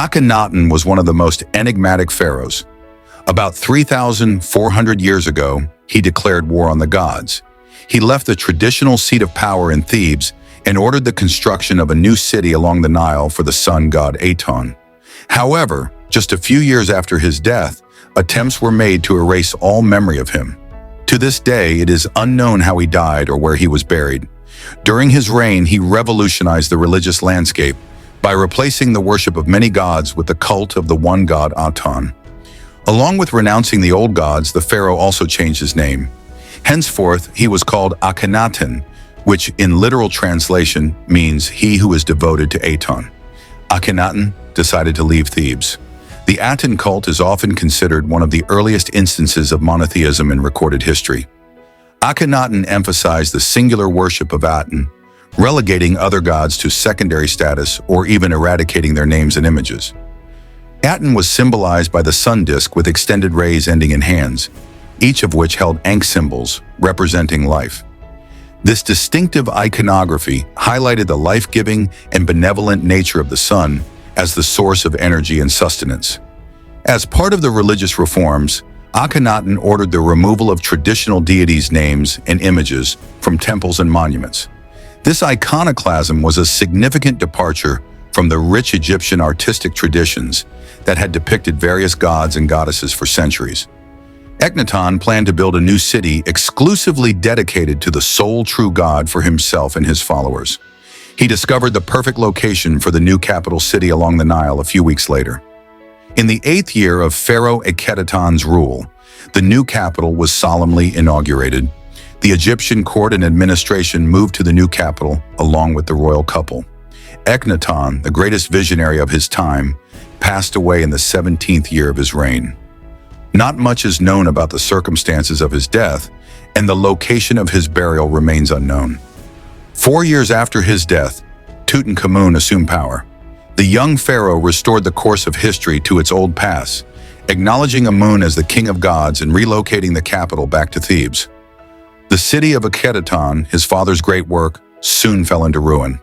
Akhenaten was one of the most enigmatic pharaohs. About 3,400 years ago, he declared war on the gods. He left the traditional seat of power in Thebes and ordered the construction of a new city along the Nile for the sun god Aton. However, just a few years after his death, attempts were made to erase all memory of him. To this day, it is unknown how he died or where he was buried. During his reign, he revolutionized the religious landscape by replacing the worship of many gods with the cult of the one god Aton. Along with renouncing the old gods, the pharaoh also changed his name. Henceforth, he was called Akhenaten, which in literal translation means he who is devoted to Aton. Akhenaten decided to leave Thebes. The Aten cult is often considered one of the earliest instances of monotheism in recorded history. Akhenaten emphasized the singular worship of Aten, relegating other gods to secondary status or even eradicating their names and images. Aten was symbolized by the sun disk with extended rays ending in hands, each of which held Ankh symbols representing life. This distinctive iconography highlighted the life-giving and benevolent nature of the sun as the source of energy and sustenance. As part of the religious reforms, Akhenaten ordered the removal of traditional deities' names and images from temples and monuments. This iconoclasm was a significant departure from the rich Egyptian artistic traditions that had depicted various gods and goddesses for centuries. Akhenaten planned to build a new city exclusively dedicated to the sole true God for himself and his followers. He discovered the perfect location for the new capital city along the Nile a few weeks later. In the 8th year of Pharaoh Akhenaten's rule, the new capital was solemnly inaugurated. The Egyptian court and administration moved to the new capital along with the royal couple. Akhenaten, the greatest visionary of his time, passed away in the 17th year of his reign. Not much is known about the circumstances of his death, and the location of his burial remains unknown. 4 years after his death, Tutankhamun assumed power. The young pharaoh restored the course of history to its old past, acknowledging Amun as the king of gods and relocating the capital back to Thebes. The city of Akhenaten, his father's great work, soon fell into ruin.